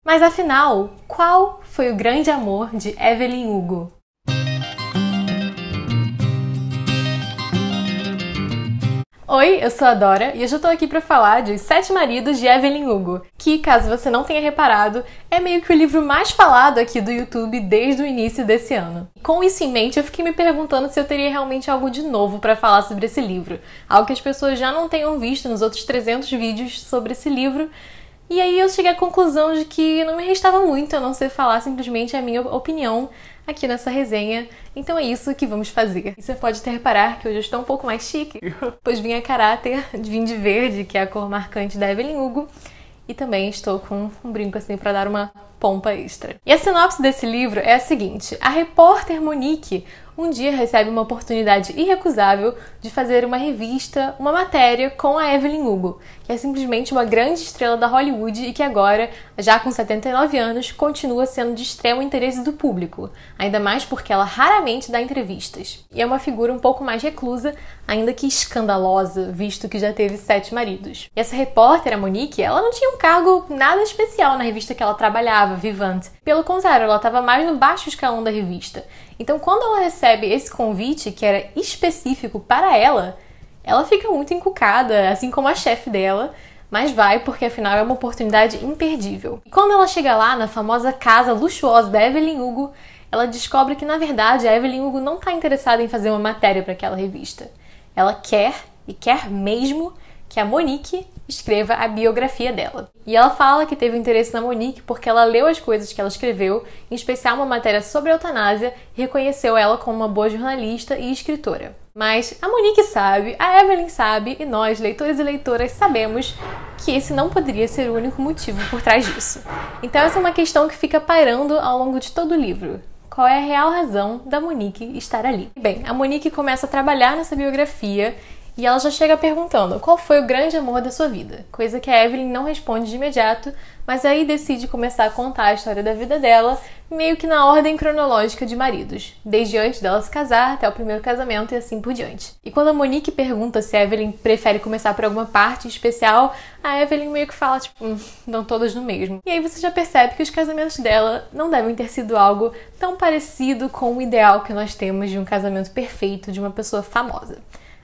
Mas afinal, qual foi o grande amor de Evelyn Hugo? Oi, eu sou a Dora e hoje eu tô aqui pra falar de Os Sete Maridos de Evelyn Hugo, que, caso você não tenha reparado, é meio que o livro mais falado aqui do YouTube desde o início desse ano. Com isso em mente, eu fiquei me perguntando se eu teria realmente algo de novo pra falar sobre esse livro, algo que as pessoas já não tenham visto nos outros 300 vídeos sobre esse livro. E aí eu cheguei à conclusão de que não me restava muito a não ser falar simplesmente a minha opinião aqui nessa resenha. Então é isso que vamos fazer. E você pode até reparar que hoje eu estou um pouco mais chique, pois vim a caráter, vim de verde, que é a cor marcante da Evelyn Hugo, e também estou com um brinco assim para dar uma pompa extra. E a sinopse desse livro é a seguinte: a repórter Monique um dia recebe uma oportunidade irrecusável de fazer uma revista, uma matéria com a Evelyn Hugo, que é simplesmente uma grande estrela da Hollywood e que agora, já com 79 anos, continua sendo de extremo interesse do público, ainda mais porque ela raramente dá entrevistas. E é uma figura um pouco mais reclusa, ainda que escandalosa, visto que já teve 7 maridos. E essa repórter, a Monique, ela não tinha um cargo nada especial na revista que ela trabalhava, Vivante. Pelo contrário, ela estava mais no baixo escalão da revista. Então, quando ela recebe esse convite, que era específico para ela fica muito encucada, assim como a chefe dela, mas vai porque afinal é uma oportunidade imperdível. E quando ela chega lá, na famosa casa luxuosa da Evelyn Hugo, ela descobre que, na verdade, a Evelyn Hugo não está interessada em fazer uma matéria para aquela revista. Ela quer, e quer mesmo, que a Monique escreva a biografia dela. E ela fala que teve interesse na Monique porque ela leu as coisas que ela escreveu, em especial uma matéria sobre a eutanásia, e reconheceu ela como uma boa jornalista e escritora. Mas a Monique sabe, a Evelyn sabe, e nós, leitores e leitoras, sabemos que esse não poderia ser o único motivo por trás disso. Então essa é uma questão que fica pairando ao longo de todo o livro. Qual é a real razão da Monique estar ali? Bem, a Monique começa a trabalhar nessa biografia e ela já chega perguntando qual foi o grande amor da sua vida, coisa que a Evelyn não responde de imediato, mas aí decide começar a contar a história da vida dela, meio que na ordem cronológica de maridos, desde antes dela se casar até o primeiro casamento e assim por diante. E quando a Monique pergunta se a Evelyn prefere começar por alguma parte especial, a Evelyn meio que fala, tipo, dão todas no mesmo. E aí você já percebe que os casamentos dela não devem ter sido algo tão parecido com o ideal que nós temos de um casamento perfeito de uma pessoa famosa.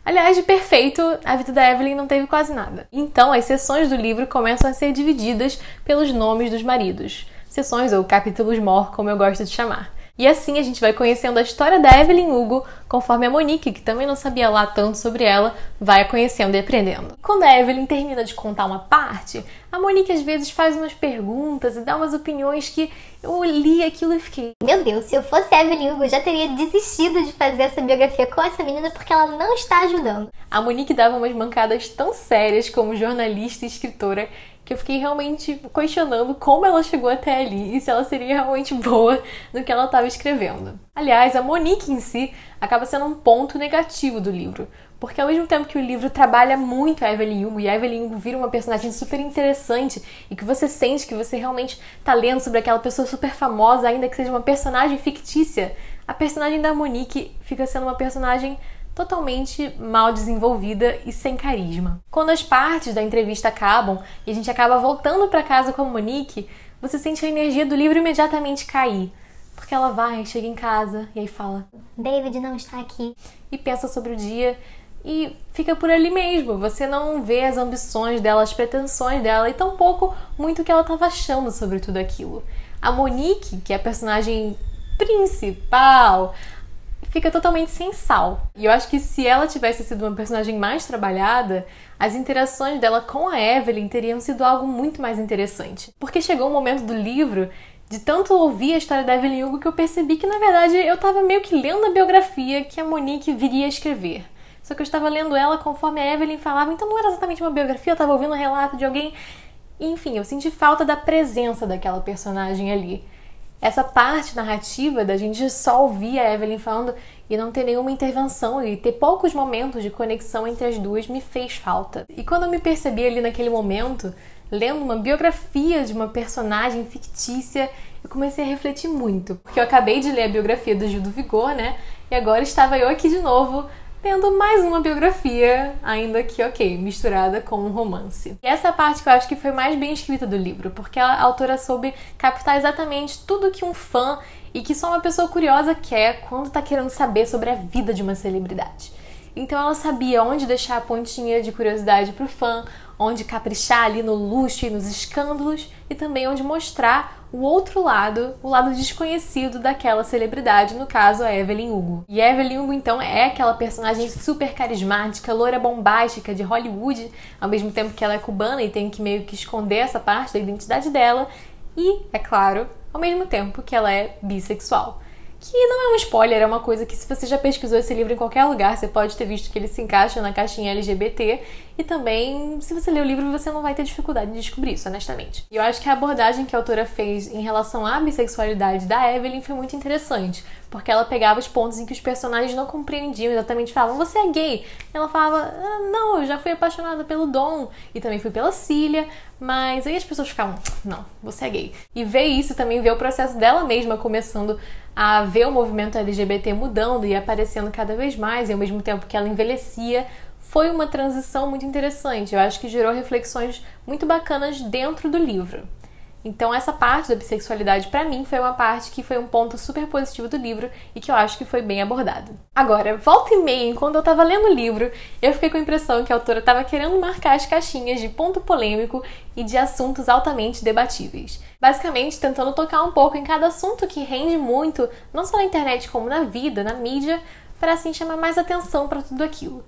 Aliás, de perfeito, a vida da Evelyn não teve quase nada. Então, as seções do livro começam a ser divididas pelos nomes dos maridos. Seções ou capítulos mor, como eu gosto de chamar. E assim a gente vai conhecendo a história da Evelyn Hugo, conforme a Monique, que também não sabia lá tanto sobre ela, vai a conhecendo e aprendendo. Quando a Evelyn termina de contar uma parte, a Monique às vezes faz umas perguntas e dá umas opiniões que eu li aquilo e fiquei: meu Deus, se eu fosse a Evelyn Hugo, eu já teria desistido de fazer essa biografia com essa menina porque ela não está ajudando. A Monique dava umas mancadas tão sérias como jornalista e escritora que eu fiquei realmente questionando como ela chegou até ali e se ela seria realmente boa no que ela estava escrevendo. Aliás, a Monique em si acaba sendo um ponto negativo do livro, porque ao mesmo tempo que o livro trabalha muito a Evelyn Hugo e a Evelyn Hugo vira uma personagem super interessante e que você sente que você realmente está lendo sobre aquela pessoa super famosa, ainda que seja uma personagem fictícia, a personagem da Monique fica sendo uma personagem totalmente mal desenvolvida e sem carisma. Quando as partes da entrevista acabam e a gente acaba voltando para casa com a Monique, você sente a energia do livro imediatamente cair. Porque ela vai, chega em casa e aí fala: David não está aqui. E pensa sobre o dia e fica por ali mesmo. Você não vê as ambições dela, as pretensões dela e tampouco muito o que ela estava achando sobre tudo aquilo. A Monique, que é a personagem principal, fica totalmente sem sal. E eu acho que se ela tivesse sido uma personagem mais trabalhada, as interações dela com a Evelyn teriam sido algo muito mais interessante. Porque chegou um momento do livro, de tanto ouvir a história da Evelyn Hugo, que eu percebi que, na verdade, eu estava meio que lendo a biografia que a Monique viria a escrever. Só que eu estava lendo ela conforme a Evelyn falava, então não era exatamente uma biografia, eu estava ouvindo um relato de alguém. Enfim, eu senti falta da presença daquela personagem ali. Essa parte narrativa da gente só ouvir a Evelyn falando e não ter nenhuma intervenção e ter poucos momentos de conexão entre as duas me fez falta. E quando eu me percebi ali naquele momento, lendo uma biografia de uma personagem fictícia, eu comecei a refletir muito. Porque eu acabei de ler a biografia do Gil do Vigor, né? E agora estava eu aqui de novo, tendo mais uma biografia, ainda que, ok, misturada com um romance. E essa é a parte que eu acho que foi mais bem escrita do livro, porque a autora soube captar exatamente tudo que um fã e que só uma pessoa curiosa quer quando tá querendo saber sobre a vida de uma celebridade. Então ela sabia onde deixar a pontinha de curiosidade pro fã, onde caprichar ali no luxo e nos escândalos, e também onde mostrar o outro lado, o lado desconhecido daquela celebridade, no caso a Evelyn Hugo. E a Evelyn Hugo, então, é aquela personagem super carismática, loira bombástica de Hollywood, ao mesmo tempo que ela é cubana e tem que meio que esconder essa parte da identidade dela, e, é claro, ao mesmo tempo que ela é bissexual. Que não é um spoiler, é uma coisa que se você já pesquisou esse livro em qualquer lugar, você pode ter visto que ele se encaixa na caixinha LGBT, e também, se você ler o livro, você não vai ter dificuldade de descobrir isso, honestamente. E eu acho que a abordagem que a autora fez em relação à bissexualidade da Evelyn foi muito interessante, porque ela pegava os pontos em que os personagens não compreendiam, exatamente falavam, você é gay? E ela falava, não, eu já fui apaixonada pelo Dom, e também fui pela Cília, mas aí as pessoas ficavam, não, você é gay. E ver isso também, ver o processo dela mesma começando a ver o movimento LGBT mudando e aparecendo cada vez mais, e ao mesmo tempo que ela envelhecia, foi uma transição muito interessante. Eu acho que gerou reflexões muito bacanas dentro do livro. Então essa parte da bissexualidade, pra mim, foi uma parte que foi um ponto super positivo do livro e que eu acho que foi bem abordado. Agora, volta e meia, enquanto eu tava lendo o livro, eu fiquei com a impressão que a autora tava querendo marcar as caixinhas de ponto polêmico e de assuntos altamente debatíveis. Basicamente, tentando tocar um pouco em cada assunto que rende muito, não só na internet como na vida, na mídia, para assim chamar mais atenção para tudo aquilo.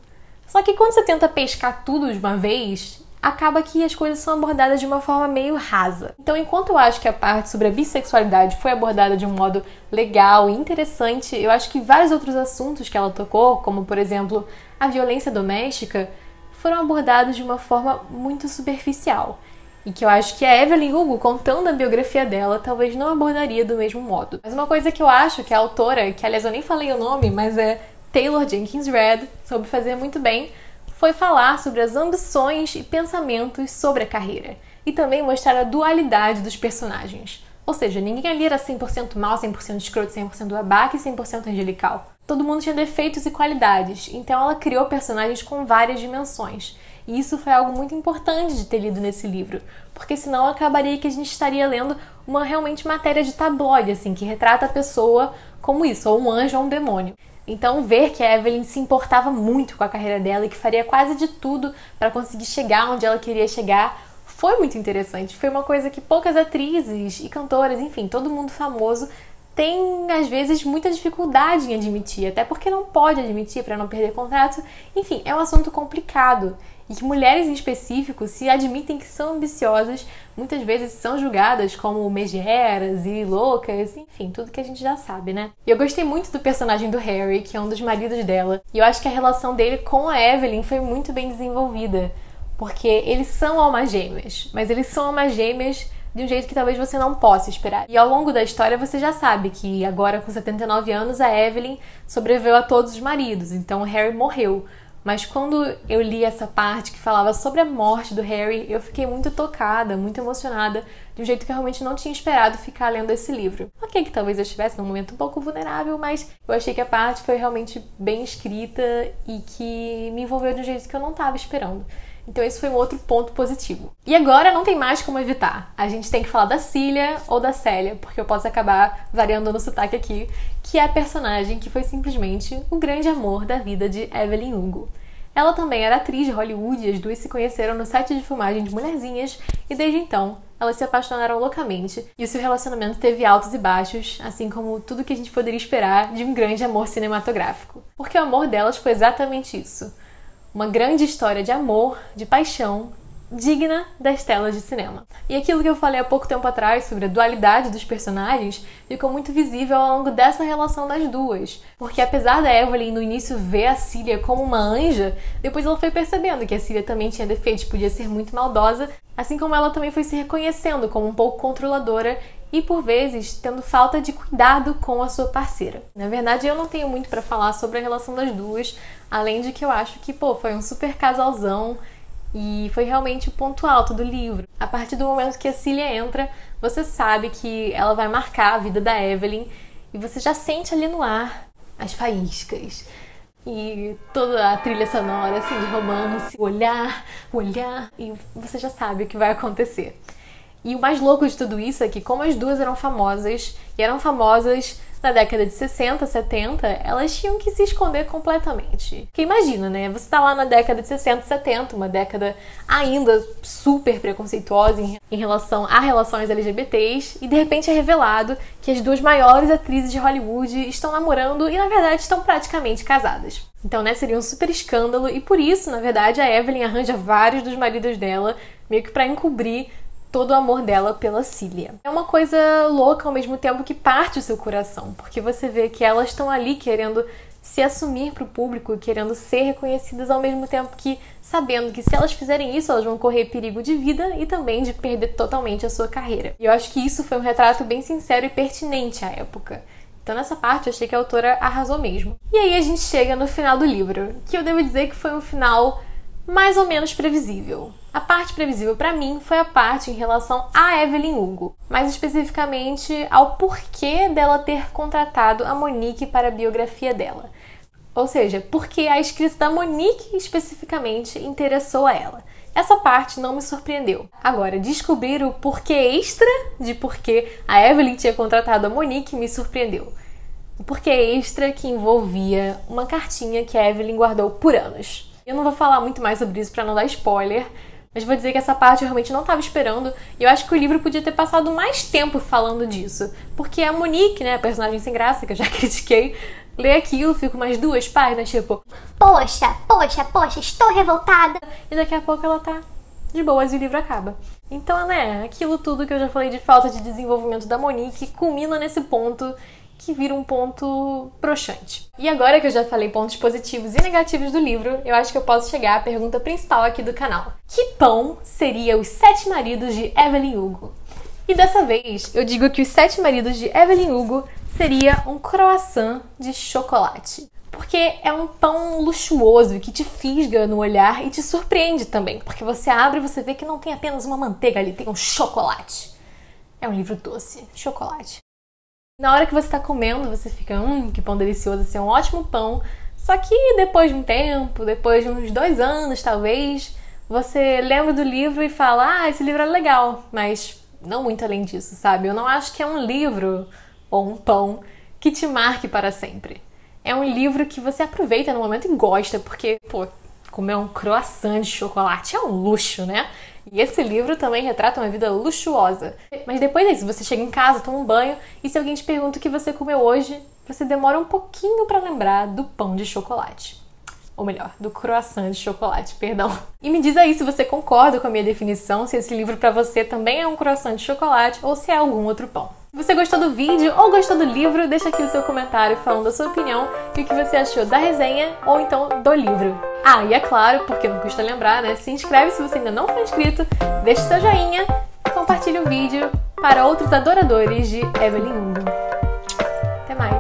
Só que quando você tenta pescar tudo de uma vez, acaba que as coisas são abordadas de uma forma meio rasa. Então, enquanto eu acho que a parte sobre a bissexualidade foi abordada de um modo legal e interessante, eu acho que vários outros assuntos que ela tocou, como, por exemplo, a violência doméstica, foram abordados de uma forma muito superficial. E que eu acho que a Evelyn Hugo, contando a biografia dela, talvez não abordaria do mesmo modo. Mas uma coisa que eu acho que a autora, que aliás eu nem falei o nome, mas é Taylor Jenkins Reid, soube fazer muito bem, foi falar sobre as ambições e pensamentos sobre a carreira. E também mostrar a dualidade dos personagens. Ou seja, ninguém ali era 100% mal, 100% escroto, 100% babaca e 100% angelical. Todo mundo tinha defeitos e qualidades, então ela criou personagens com várias dimensões. E isso foi algo muito importante de ter lido nesse livro, porque senão acabaria que a gente estaria lendo uma realmente matéria de tabloide, assim, que retrata a pessoa como isso, ou um anjo ou um demônio. Então, ver que a Evelyn se importava muito com a carreira dela e que faria quase de tudo para conseguir chegar onde ela queria chegar foi muito interessante. Foi uma coisa que poucas atrizes e cantoras, enfim, todo mundo famoso tem, às vezes, muita dificuldade em admitir, até porque não pode admitir para não perder contrato. Enfim, é um assunto complicado e que mulheres em específico, se admitem que são ambiciosas, muitas vezes são julgadas como megeras e loucas, enfim, tudo que a gente já sabe, né? E eu gostei muito do personagem do Harry, que é um dos maridos dela, e eu acho que a relação dele com a Evelyn foi muito bem desenvolvida, porque eles são almas gêmeas, mas eles são almas gêmeas de um jeito que talvez você não possa esperar. E ao longo da história você já sabe que agora com 79 anos a Evelyn sobreviveu a todos os maridos, então o Harry morreu. Mas quando eu li essa parte que falava sobre a morte do Harry, eu fiquei muito tocada, muito emocionada, de um jeito que eu realmente não tinha esperado ficar lendo esse livro. Ok, que talvez eu estivesse num momento um pouco vulnerável, mas eu achei que a parte foi realmente bem escrita e que me envolveu de um jeito que eu não estava esperando. Então esse foi um outro ponto positivo. E agora não tem mais como evitar. A gente tem que falar da Cília ou da Célia, porque eu posso acabar variando no sotaque aqui, que é a personagem que foi simplesmente o grande amor da vida de Evelyn Hugo. Ela também era atriz de Hollywood e as duas se conheceram no set de filmagem de Mulherzinhas e desde então elas se apaixonaram loucamente e o seu relacionamento teve altos e baixos, assim como tudo que a gente poderia esperar de um grande amor cinematográfico. Porque o amor delas foi exatamente isso. Uma grande história de amor, de paixão, digna das telas de cinema. E aquilo que eu falei há pouco tempo atrás sobre a dualidade dos personagens ficou muito visível ao longo dessa relação das duas. Porque apesar da Evelyn no início ver a Cília como uma anja, depois ela foi percebendo que a Cília também tinha defeitos, podia ser muito maldosa, assim como ela também foi se reconhecendo como um pouco controladora e, por vezes, tendo falta de cuidado com a sua parceira. Na verdade, eu não tenho muito pra falar sobre a relação das duas, além de que eu acho que, foi um super casalzão e foi realmente o ponto alto do livro. A partir do momento que a Cília entra, você sabe que ela vai marcar a vida da Evelyn e você já sente ali no ar as faíscas. E toda a trilha sonora, assim, de romance, o olhar, e você já sabe o que vai acontecer. E o mais louco de tudo isso é que, como as duas eram famosas, e eram famosas na década de 60, 70, elas tinham que se esconder completamente. Porque imagina, né? Você tá lá na década de 60, 70, uma década ainda super preconceituosa em relação a relações LGBTs, e de repente é revelado que as duas maiores atrizes de Hollywood estão namorando e, na verdade, estão praticamente casadas. Então, né, seria um super escândalo, e por isso, na verdade, a Evelyn arranja vários dos maridos dela, meio que pra encobrir todo o amor dela pela Celia. É uma coisa louca ao mesmo tempo que parte o seu coração, porque você vê que elas estão ali querendo se assumir para o público, querendo ser reconhecidas ao mesmo tempo que sabendo que se elas fizerem isso, elas vão correr perigo de vida e também de perder totalmente a sua carreira. E eu acho que isso foi um retrato bem sincero e pertinente à época. Então nessa parte eu achei que a autora arrasou mesmo. E aí a gente chega no final do livro, que eu devo dizer que foi um final mais ou menos previsível. A parte previsível pra mim foi a parte em relação a Evelyn Hugo, mais especificamente ao porquê dela ter contratado a Monique para a biografia dela. Ou seja, porque a escrita da Monique especificamente interessou a ela. Essa parte não me surpreendeu. Agora, descobrir o porquê extra de porquê a Evelyn tinha contratado a Monique me surpreendeu. O porquê extra que envolvia uma cartinha que a Evelyn guardou por anos. Eu não vou falar muito mais sobre isso para não dar spoiler, mas vou dizer que essa parte eu realmente não estava esperando, e eu acho que o livro podia ter passado mais tempo falando disso. Porque a Monique, né, a personagem sem graça, que eu já critiquei, lê aquilo, fico mais 2 páginas, tipo... Poxa, estou revoltada. E daqui a pouco ela tá de boas e o livro acaba. Então, né, aquilo tudo que eu já falei de falta de desenvolvimento da Monique culmina nesse ponto que vira um ponto broxante. E agora que eu já falei pontos positivos e negativos do livro, eu acho que eu posso chegar à pergunta principal aqui do canal. Que pão seria Os 7 Maridos de Evelyn Hugo? E dessa vez, eu digo que Os 7 Maridos de Evelyn Hugo seria um croissant de chocolate. Porque é um pão luxuoso que te fisga no olhar e te surpreende também. Porque você abre e você vê que não tem apenas uma manteiga ali, tem um chocolate. É um livro doce, chocolate. Na hora que você tá comendo, você fica, que pão delicioso, esse é um ótimo pão. Só que depois de um tempo, depois de uns 2 anos talvez, você lembra do livro e fala, esse livro é legal, mas não muito além disso, sabe? Eu não acho que é um livro ou um pão que te marque para sempre. É um livro que você aproveita no momento e gosta, porque, comer um croissant de chocolate é um luxo, né? E esse livro também retrata uma vida luxuosa. Mas depois disso, você chega em casa, toma um banho, e se alguém te pergunta o que você comeu hoje, você demora um pouquinho pra lembrar do pão de chocolate. Ou melhor, do croissant de chocolate, perdão. E me diz aí se você concorda com a minha definição, se esse livro pra você também é um croissant de chocolate ou se é algum outro pão. Se você gostou do vídeo ou gostou do livro, deixa aqui o seu comentário falando a sua opinião e o que você achou da resenha ou então do livro. E é claro, porque não custa lembrar, né? Se inscreve se você ainda não for inscrito, deixa seu joinha e compartilha o vídeo para outros adoradores de Evelyn Hugo. Até mais!